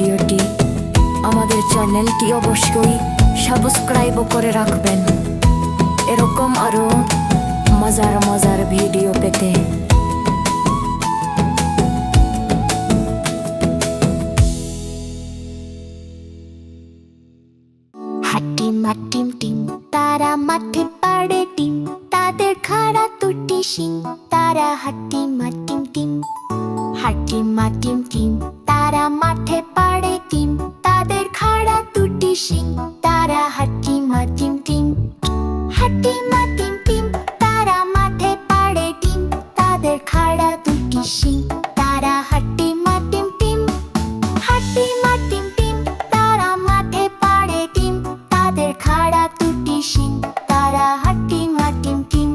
ভিডিওটি, আমাদের চ্যানেলটি অবশ্যই সাবস্ক্রাইব করে রাখবেন এরকম আরো মজার মজার ভিডিও পেতে। হাটিম হাটিম টিম তারা মাঠে পাড়ে টিম, তাদের খাড়া দুটি শিং, তারা হাটিম হাটিম টিম। হাটিম হাটিম টিম তারা মাঠে পাড়ে টিম, তাদের খাড়া দুটি শিং, তারা হাটিম হাটিম টিম। হাটিম হাটিম টিম তারা মাঠে পাড়ে টিম, তাদের খাড়া দুটি শিং, তারা হাটিম হাটিম টিম। হাটিম হাটিম টিম তারা মাঠে পাড়ে টিম, তাদের খাড়া দুটি শিং, তারা হাটিম হাটিম টিম।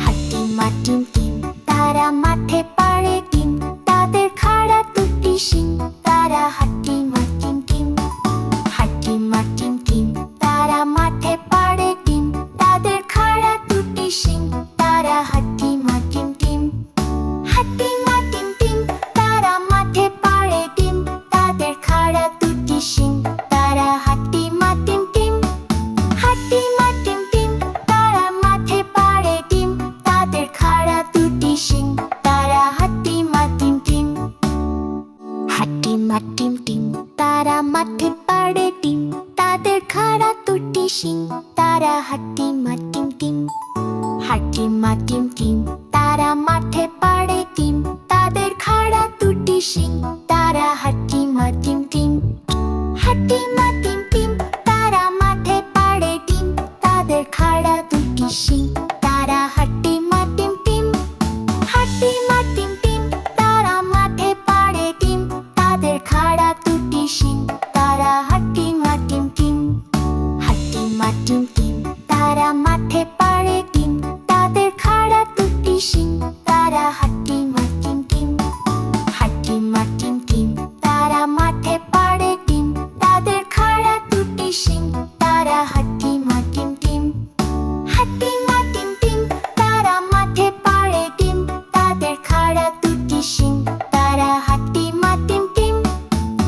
হাটিম হাটিম টিম তারা মাঠে পাড়ে টিম, তাদের খাড়া দুটি শিং, তারা হাটিম হাটিম টিম। হাটিম হাটিম টিম তারা মাঠে পাড়ে টিম, তাদের খাড়া দুটি শিং, তারা হাটিম হাটিম টিম। হাটিম হাটিম টিম তারা মাঠে পাড়ে টিম, তাদের খাড়া দুটি শিং, তারা হাটিম হাটিম টিম। হাটিম হাটিম টিম তারা মাঠে পাড়ে টিম, তাদের খাড়া দুটি শিং, তারা হাটিম হাটিম টিম। হাটিম হাটিম টিম তারা মাঠে পাড়ে টিম, তাদের খাড়া দুটি শিং, তারা হাটিম হাটিম টিম। হাটিম হাটিম টিম তারা মাঠে পাড়ে টিম, তাদের খাড়া দুটি শিং, তারা হাটিম হাটিম টিম। হাটিম হাটিম টিম তারা মাঠে পাড়ে টিম, তাদের খাড়া দুটি শিং, তারা হাটিম হাটিম টিম। হাটিম হাটিম টিম তারা মাঠে পাড়ে টিম, তাদের খাড়া দুটি শিং, তারা হাটিম হাটিম টিম। হাটিম হাটিম টিম তারা মাঠে পাড়ে টিম, তাদের খাড়া দুটি শিং, তারা হাটিম হাটিম টিম। হাটিম হাটিম টিম তারা মাঠে পাড়ে টিম, তাদের খাড়া দুটি শিং, তারা হাটিম হাটিম টিম। হাটিম হাটিম টিম তারা মাঠে পাড়ে টিম, তাদের খাড়া দুটি শিং, তারা হাটিম হাটিম টিম। হাটিম হাটিম টিম তারা মাঠে পাড়ে টিম, তাদের খাড়া দুটি শিং, তারা হাটিম হাটিম টিম।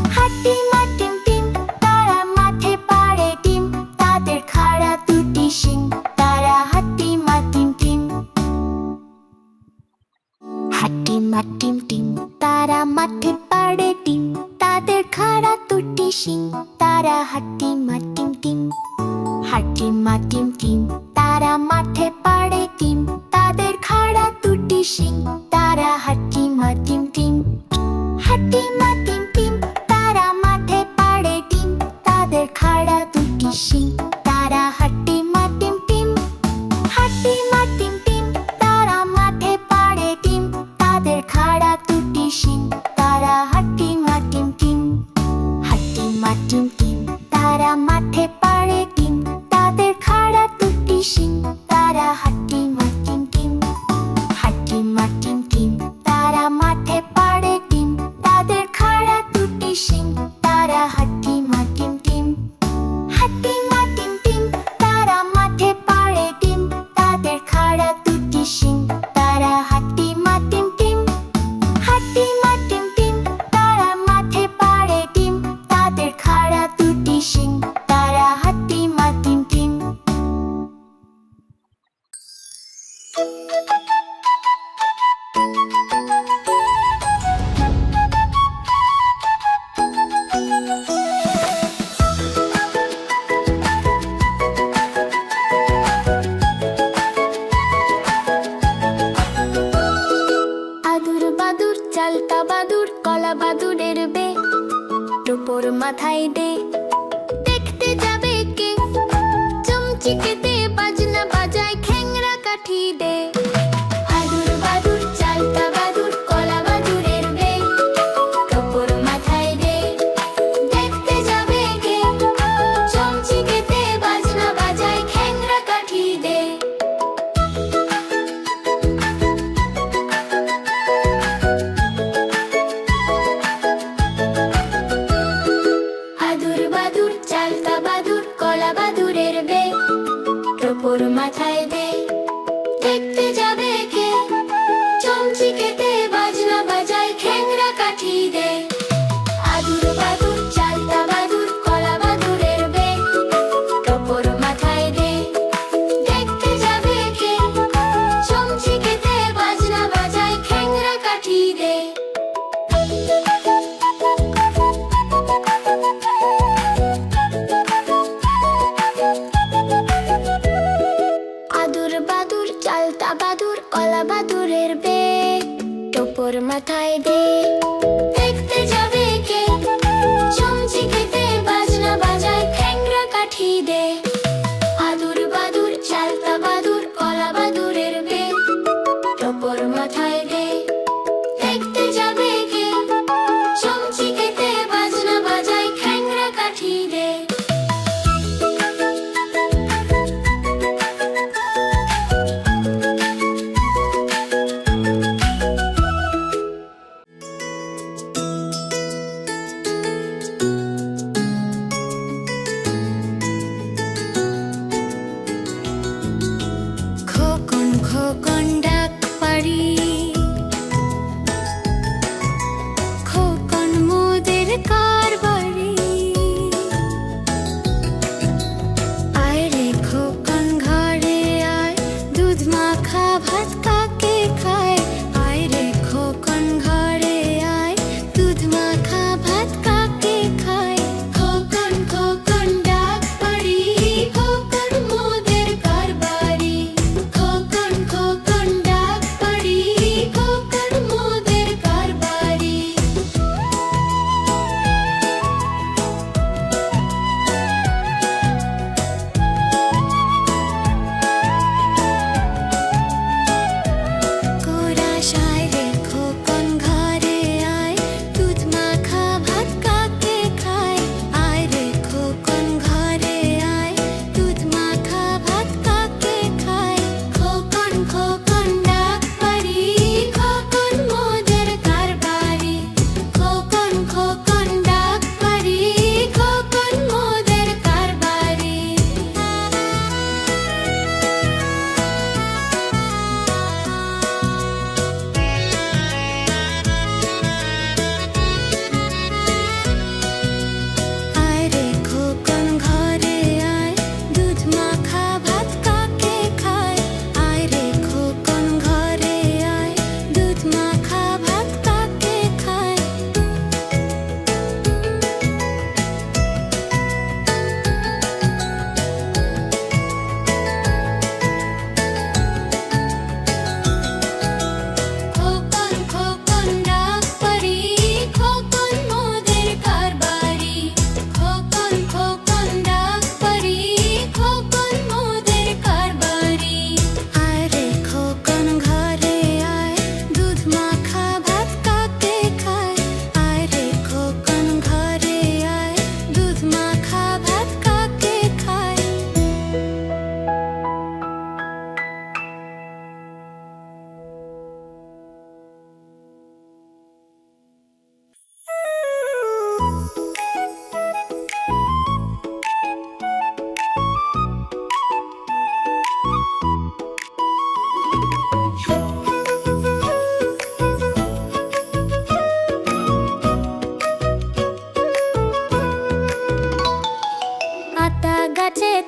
হাটিম হাটিম টিম তারা মাঠে পাড়ে টিম, তাদের খাড়া দুটি শিং, তারা হাটিম হাটিম টিম। হাটিম হাটিম টিম তারা মাঠে পাড়ে টিম, তাদের খাড়া দুটি শিং, তারা হাটিম হাটিম টিম। হাটিম হাটিম টিম তারা মাঠে পাড়ে টিম, তাদের খাড়া দুটি শিং, তারা হাটিম হাটিম টিম। হাটিম হাটিম টিম তারা মাঠে পাড়ে টিম, তাদের খাড়া দুটি শিং, তারা হাটিম হাটিম টিম। হাটিম হাটিম টিম তারা মাঠে পাড়ে টিম, তাদের খাড়া দুটি শিং, তারা হাটিম হাটিম টিম। হাটিম হাটিম টিম তারা মাঠে পাড়ে টিম, তাদের খাড়া দুটি শিং, তারা হাটিম হাটিম টিম। হাটিম হাটিম টিম তারা মাঠে পাড়ে টিম, তাদের খাড়া দুটি শিং, তারা হাটিম হাটিম টিম। হাটিম হাটিম টিম তারা মাঠে পাড়ে টিম, তাদের খাড়া দুটি শিং, তারা হাটিম হাটিম টিম। আদুর বাদুর চালতা বাদুর কলা বাদুরের বে, টোপর মাথায় দে, দেখতে যাবে কে, চমচিকে দে বাজনা বাজায় খ্যাংরা কাঠি দে। আদুর বাদুর চালতা বাদুর কলা বাদুরের বে, টোপর মাথায় দে, দেখতে যাবে কে, চমচিকে দে বাজনা বাজায় খ্যাংরা কাঠি দে। আদুর বাদুর চালতা বাদুর কলা বাদুরের বে, টোপর মাথায় দে, দেখতে যাবে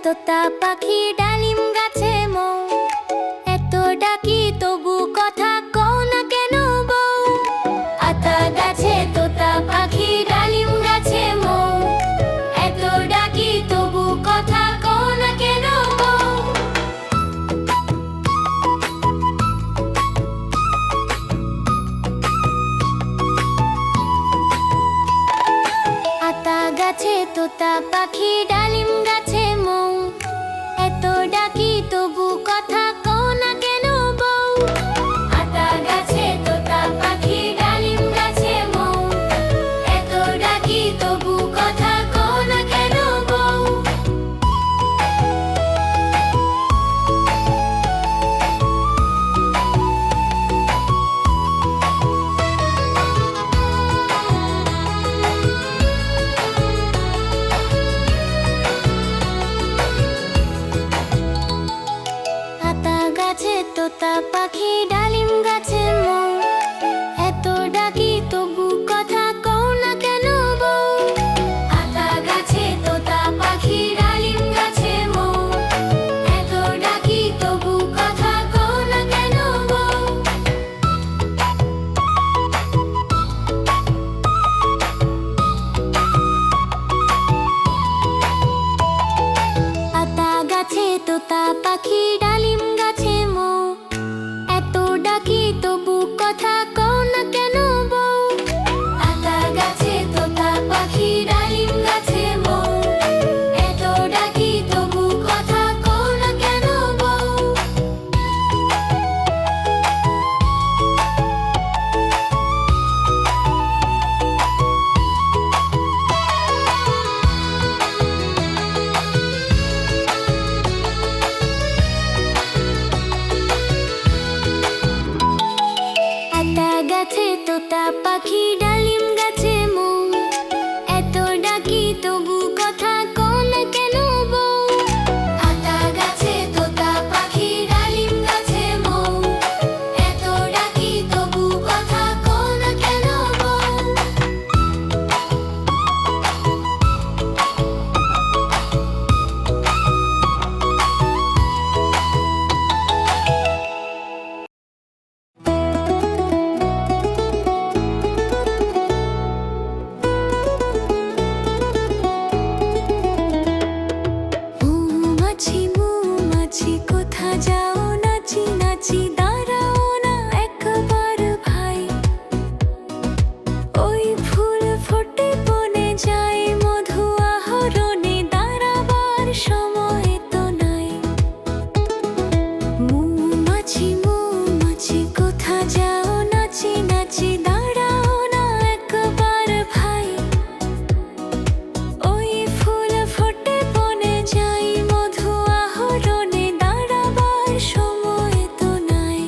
তোতা পাখি ডালিম গাছে মৌ, এত ডাকি তবু কথা কও না কেন বউ। আতা গাছে তোতা পাখি ডালিম গাছে মৌ, এত ডাকি তবু কথা কও না কেন বউ। আতা গাছে তোতা পাখি ডালিম গাছে মৌ, এত ডাকি তবু কথা কও না কেন বউ। আতা গাছে তোতা পাখি ডালিম গাছে মৌ, এত ডাকি তবু কথা কও না কেন বউ। আতা গাছে তোতা পাখি ডালিম গাছে মৌ, এত ডাকি তবু কথা কও না কেন বউ। আতা গাছে তোতা পাখি ডালিম গাছে মৌ, এত ডাকি তবু কথা কও না কেন বউ। আতা গাছে তোতা পাখি ডালিম গাছে মৌ, এত ডাকি তবু কথা কও না কেন বউ। আতা গাছে তোতা পাখি ডালিম গাছে মৌ, এত ডাকি তবু কথা কও না কেন বউ। আতা গাছে তোতা পাখি ডালিম গাছে মৌ, এত ডাকি তবু কথা কও না কেন বউ। আতা গাছে তোতা পাখি ডালিম গাছে মৌ, এত ডাকি তবু কথা কও না কেন বউ। মৌমাছি মৌমাছি কোথা যাও নাচি নাচি দাঁড়াও না একবার ভাই। ওই ফুল ফোটে বনে যায় মধু আহরণে দাঁড়াবার সময় তো নাই। মৌমাছি মৌমাছি কোথা যাও নাচি নাচি দাঁড়াও না একবার ভাই। ওই ফুল ফোটে বনে যায় মধু আহরণে দাঁড়াবার সময় তো নাই।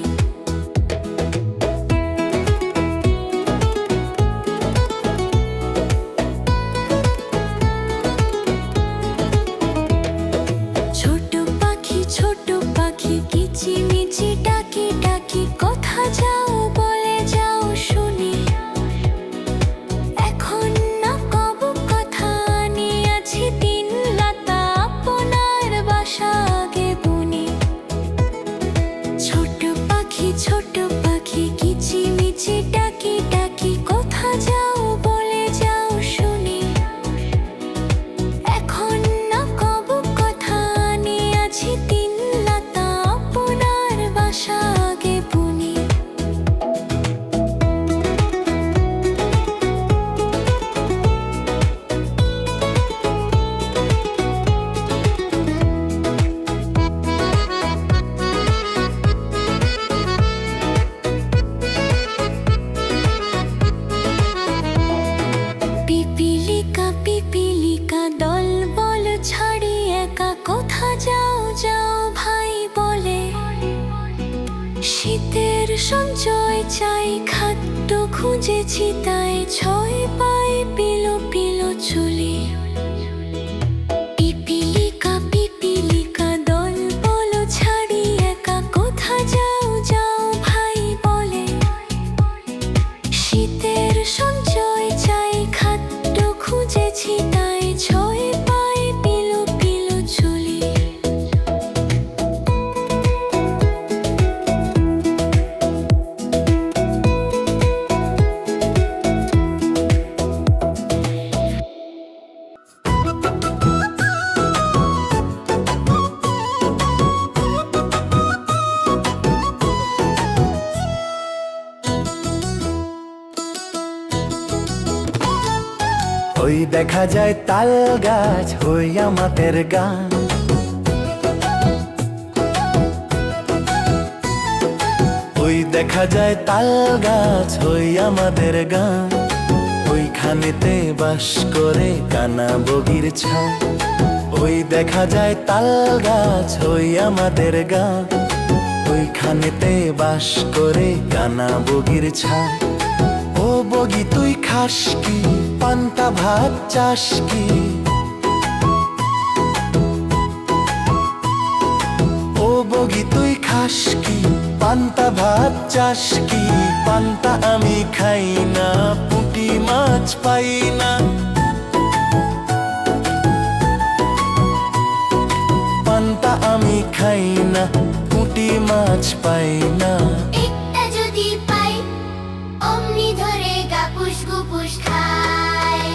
ছোট পাখি কিচিমিচি ডাকি ডাকি কোথা যাও বলে যাও শুনি। এখন না কব কথা নিয়েছি তিন লতা আপনার বাসা আগে বুনি। ছোট পাখি কিচিমিচি ডাকি ডাকি কোথা যাও বলে যাও শুনি। এখন না কব কথা নিয়েছি তিন লতা আপনার বাসা আগে বুনি। পিপিলিকা দল বল ছাড়ি একা কোথা যাও যাও ভাই বলে। শীতের সঞ্চয় চাই খাদ্য খুঁজেছি তাই ছয় পায়ে পিলো পিলো চলি। পিপিলিকা দল বল ছাড়ি একা কোথা যাও যাও ভাই বলে। শীতের সঞ্চয় চাই খাদ্য খুঁজেছি তাই ছয় পায়ে পিলো পিলো চলি। দেখা যায় তাল গাছ হই আমাদের গান। ওই দেখা যায় তাল গাছ হই আমাদের গান। ওইখানেতে বাস করে কানা বগির ছাই। ওই দেখা যায় তাল গাছ হই আমাদের গান। ওইখানেতে বাস করে কানা বগির ছাই। ও বগি তুই খাস কি, পান্তা ভাত চাস কি? ও বগি তুই খাস কি, পান্তা ভাত চাস কি? পান্তা আমি খাই না, পুঁটি মাছ পাই না। পান্তা আমি খাই না, পুঁটি মাছ পাই না। একটা যদি পাই অমনি ধরে গাপুস গুপুস খায়।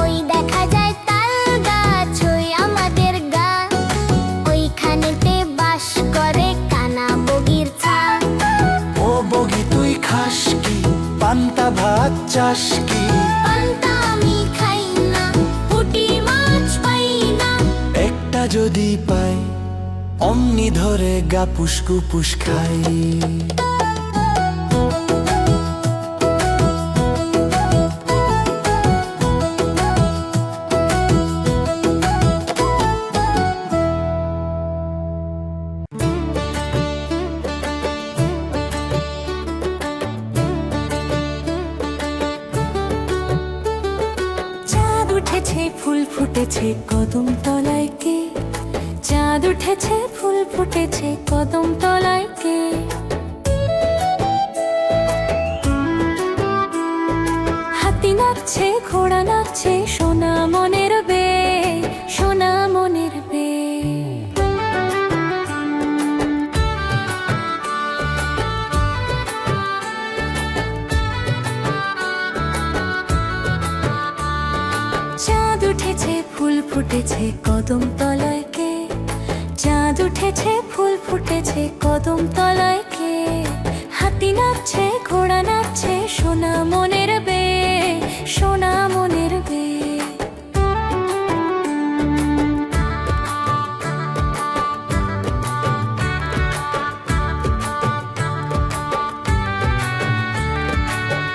ওই দেখা যায় তাল গাছ হই আমাদের গান। ওইখানেতে বাস করে কানা বগির ছাই। ও বগি তুই খাস কি, পান্তা ভাত চাস কি? পান্তা আমি খাই না, পুঁটি মাছ পাই না। একটা যদি পাই অমনি ধরে গাপুস গুপুস খাই। চাঁদ উঠেছে ফুল ফুটেছে কদম তলায় কে? চাঁদ উঠেছে ফুল ফুটেছে কদম তলায় কে? হাতি নাচছে ঘোড়া নাচছে সোনা মনের বে, সোনা মনের বে। চাঁদ উঠেছে ফুল ফুটেছে কদম তলায় কে? চাঁদ উঠেছে ফুল ফুটেছে কদম তলায় কে? হাতি নাচছে ঘোড়া নাচছে সোনা মনের বে, সোনা মনের বে।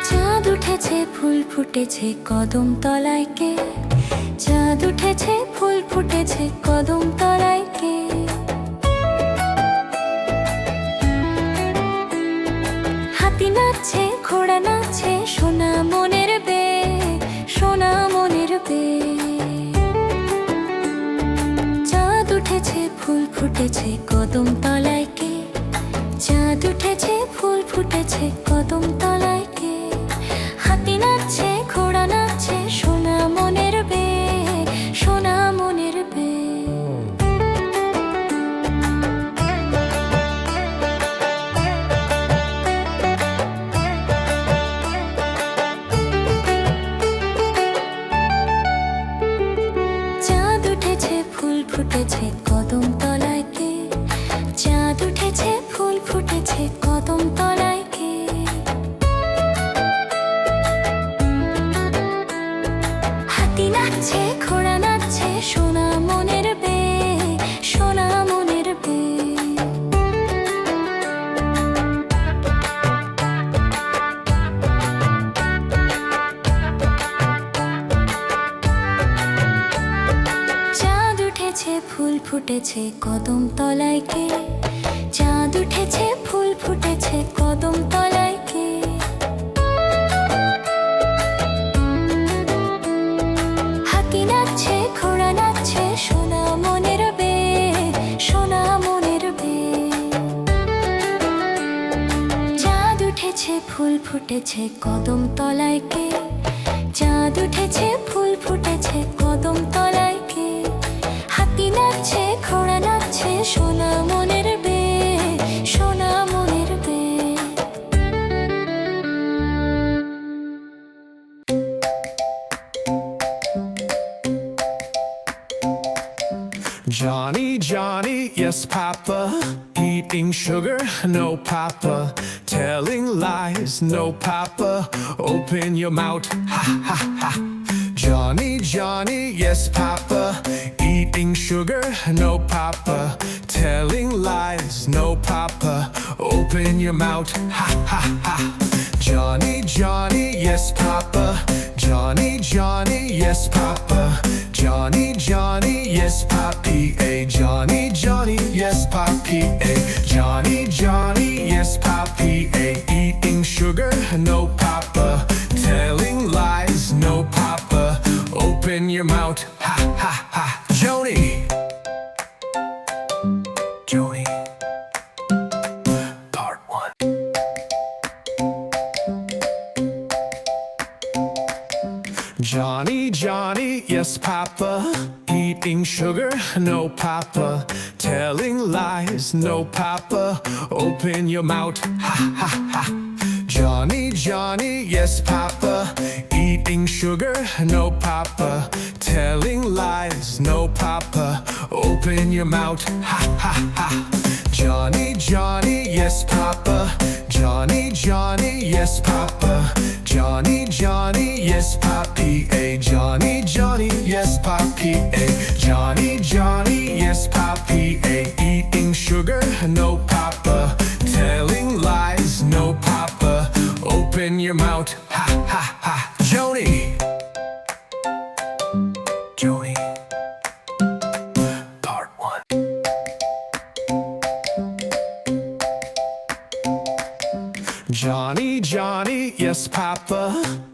চাঁদ উঠেছে ফুল ফুটেছে কদম তলায় কে? চাঁদ উঠেছে ফুল ফুটেছে কদম তলায় কে? হাতি নাচছে ঘোড়া নাচছে সোনা মনের বে, সোনা মনের বে। চাঁদ উঠেছে ফুল ফুটেছে কদম তলায় কে? চাঁদ উঠেছে ফুল ফুটেছে কদম তলায় কে? হাতি নাচছে ঘোড়া নাচছে সোনা মনের বে, সোনা মনের বে। চাঁদ উঠেছে ফুল ফুটেছে কদম তলায় কে? চাঁদ উঠেছে ফুল ফুটেছে কদম তলায় কে? হাতি নাচছে ঘোড়া নাচছে সোনা মনের বে, সোনা মনের বে। চাঁদ উঠেছে ফুল ফুটেছে কদম তলায় কে? চাঁদ উঠেছে ফুল ফুটেছে কদম তলায় কে? হাতি নাচছে ঘোড়া নাচছে সোনা মনের বে, সোনা মনের বে। চাঁদ উঠেছে ফুল ফুটেছে কদম তলায় কে? চাঁদ উঠেছে ফুল ফুটেছে কদম তলায় কে? হাতি নাচছে ঘোড়া নাচছে সোনা মনের বে, Johnny, Johnny, yes, Papa. Eating sugar, no, Papa. Telling lies, no, Papa. Open your mouth, ha, ha, ha. Johnny, Johnny, yes, Papa. Eating sugar, no, Papa. Telling lies, no, Papa. Open your mouth, ha, ha, ha. Johnny, Johnny, yes, Papa. Johnny, Johnny, yes, Papa. Johnny, Johnny, yes, Papi. A Johnny, Johnny, yes, Papi. A Johnny, Johnny, yes, Papi. A eating sugar, no, Papa. Telling lies, no, Papa. Open your mouth, ha, ha, ha. Joni. Joni. Part 1. Johnny, Johnny, yes, Papa. Eating sugar, no, Papa. Telling lies, no, Papa. Open your mouth, ha, ha, ha. Johnny, Johnny, yes, Papa. Eating sugar, no, Papa. Telling lies, no, Papa. Open your mouth, ha, ha, ha. Johnny, Johnny, yes, Papa. Johnny, Johnny, yes, Papa. Johnny, Johnny, yes, Papi. A Johnny, Johnny, yes, Papi. A Johnny, Johnny, yes, Papi. A eating sugar, no, Papa. Telling lies, no, Papa. Open your mouth, ha, ha, ha. Joni. Joni. Part 1. Johnny, Johnny, yes, Papa.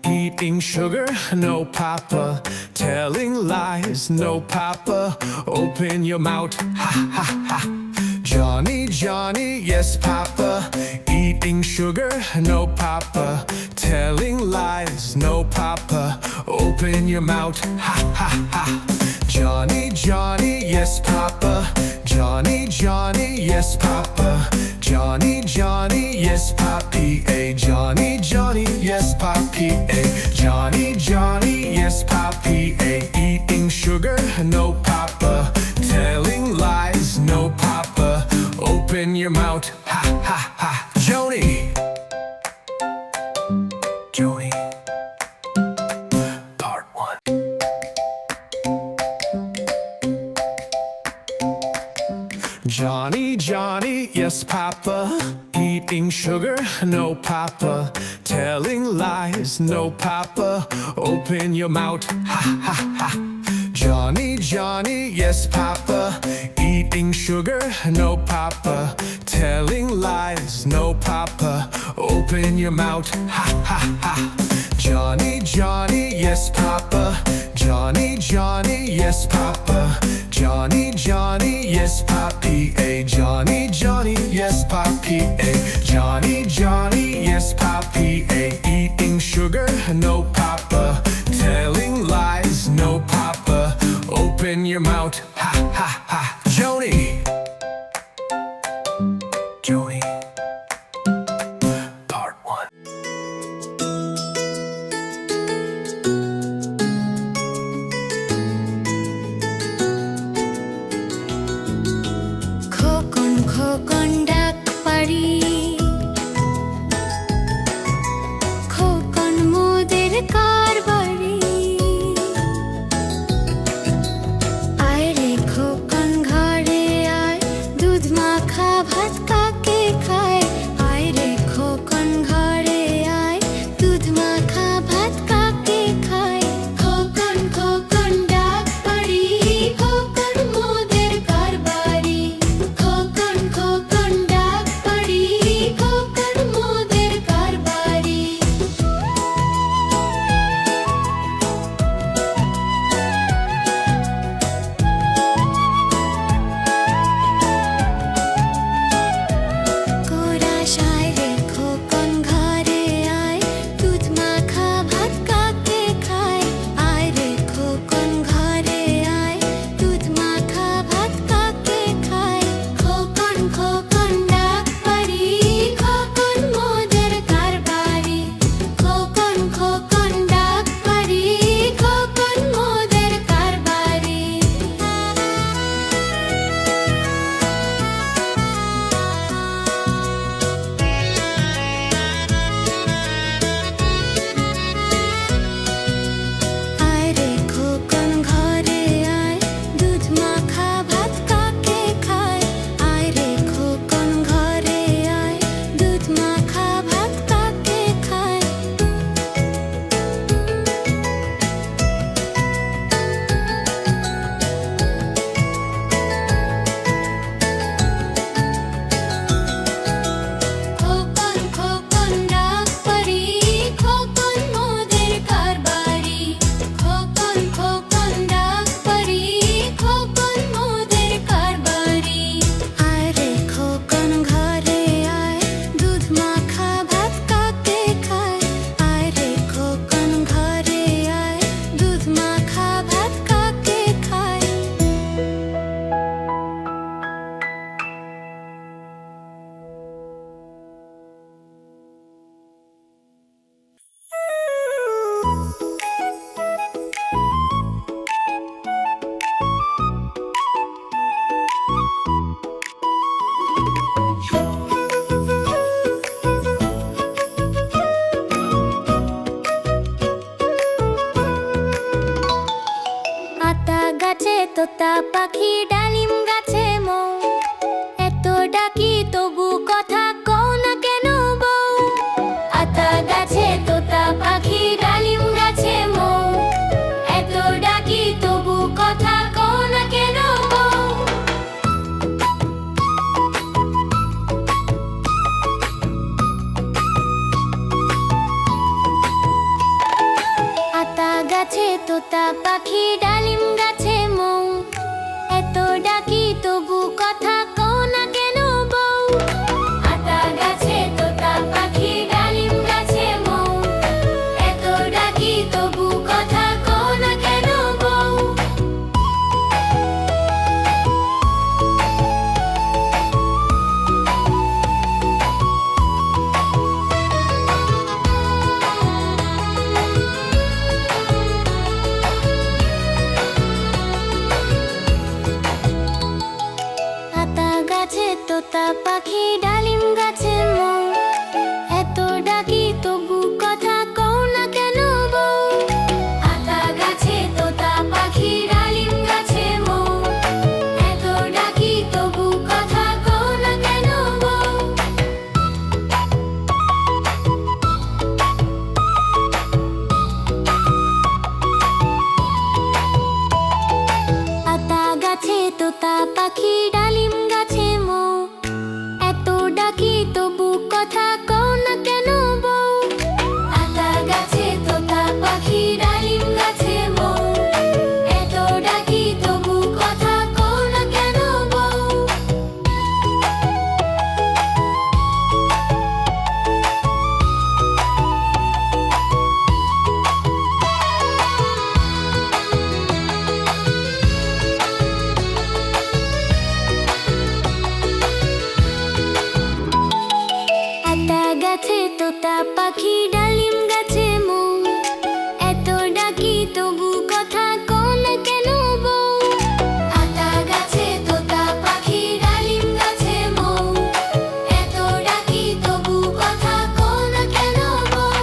Eating sugar, no, Papa. Telling lies, no, Papa. Open your mouth, ha, ha, ha. Johnny, Johnny, yes, Papa. Eating sugar, no, Papa. Telling lies, no, Papa. Open your mouth, ha, ha, ha. Johnny, Johnny, yes, Papa. Johnny, Johnny, yes, Papa. Johnny, Johnny, yes, Papi. A Johnny, Johnny, yes, Papi. A Johnny, Johnny, yes, Papi. A eating sugar, no, Papa. Telling lies, no, Papa. Open your mouth, ha, ha, ha. Joni. Joni. Part 1. Johnny, Johnny, yes, Papa. Eating sugar, no, Papa. Telling lies, no, Papa. Open your mouth, ha, ha, ha. Johnny, Johnny, yes, Papa. Eating sugar, no, Papa. Telling lies, no, Papa. Open your mouth, ha, ha, ha. Johnny, Johnny, yes, Papa. Johnny, Johnny, yes, Papa. Johnny, Johnny, yes, Papi. A Johnny, Johnny, yes, Papi. A Johnny, Johnny, yes, Papi. A eating sugar, no, Papa. Telling lies, no, Papa. Open your mouth, ha, ha, ha. Joni. Joni. Part 1. Khokon Khokon ডাক পারি খোকন মোদের কারবারি আয় রে খোকন ঘরে আয় দুধ মাখা ভাত কাকে খায় আয় রে খোকন ঘরে আয় দুধ মাখা ভাত কাকে খায় খোকন খোকন ডাক পারি খোকন মোদের কারবারি খোকন খোকন ডাক পারি খোকন মোদের কারবারি কোরাশায় রে খোকন ঘরে আয় দুধ মাখা ভাত কাকে খায় আয় রে খোকন ঘরে আয় দুধ মাখা ভাত কাকে খায় খোকন খোকন ডাক পারি খোকন মোদের কারবারি খোকন খোকন ডাক পারি খোকন মোদের কারবারি পাখি ডালিম গাছে মৌ, এত ডাকি তবু কথা কও না কেন বউ। আতা গাছে তোতা পাখি ডালিম গাছে মৌ, এত ডাকি তবু কথা কও না কেন বউ। আতা গাছে তোতা পাখি ডালিম গাছে মৌ, এত ডাকি তবু কথা কও না কেন বউ। আতা গাছে তোতা পাখি ডালিম গাছে মৌ, এত ডাকি তবু কথা কও না কেন বউ। আতা গাছে তোতা পাখি ডালিম গাছে মৌ, এত ডাকি তবু কথা কও না কেন বউ। আতা গাছে তোতা পাখি ডালিম গাছে মৌ, এত ডাকি তবু কথা কও না কেন বউ। আতা গাছে তোতা পাখি ডালিম গাছে মৌ, এত ডাকি তবু কথা কও না কেন বউ। আতা গাছে তোতা পাখি ডালিম গাছে মৌ, এত ডাকি তবু কথা কও না কেন বউ। আতা গাছে তোতা পাখি ডালিম গাছে মৌ, এত ডাকি তবু কথা কও না কেন বউ। আতা গাছে তোতা পাখি ডালিম গাছে মৌ, এত ডাকি তবু কথা কও না কেন বউ।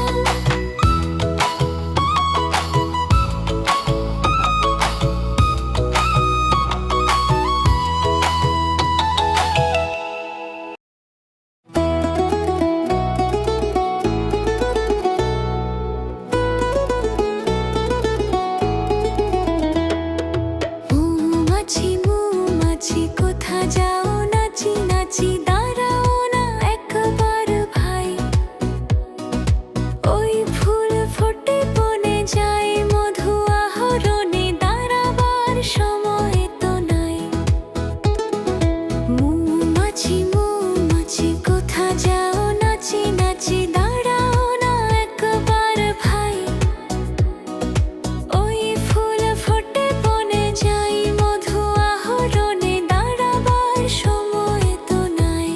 মৌমাছি মৌমাছি কোথা যাও নাচি নাচি দাঁড়াও না একবার ভাই। ওই ফুল ফোটে বনে যায় মধু আহরণে দাঁড়াবার সময় তো নাই। মৌমাছি মৌমাছি কোথা যাও নাচি নাচি দাঁড়াও না একবার ভাই। ওই ফুল ফোটে বনে যাই মধু আহরণে দাঁড়াবার সময় তো নাই।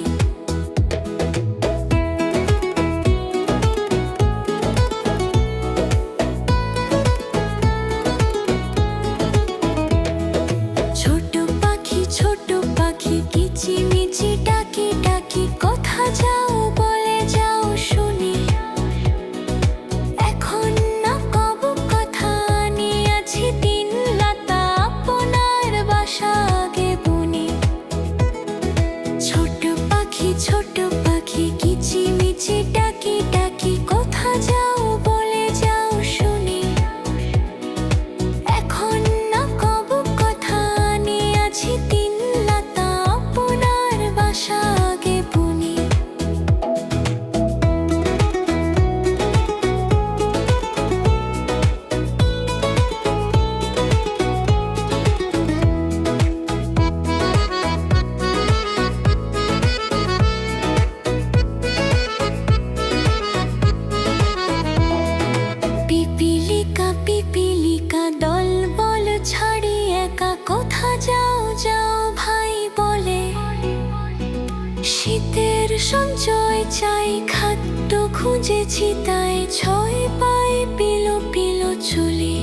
ছোট পাখি কিচিমিচি ডাকি ডাকি কোথা যাও বলে যাও শুনি। এখন না কব কথা নিয়েছি তিন লতা আপনার বাসা আগে বুনি। ছোট পাখি কিচিমিচি ডাকি ডাকি কোথা যাও বলে যাও শুনি। এখন না কব কথা নিয়েছি তিন লতা আপনার বাসা আগে বুনি। পিপিলিকা দল বল ছাড়ি একা কোথা যাও যাও ভাই বলে। শীতের সঞ্চয় চাই খাদ্য খুঁজেছি তাই ছয় পায়ে পিলো পিলো চুলি।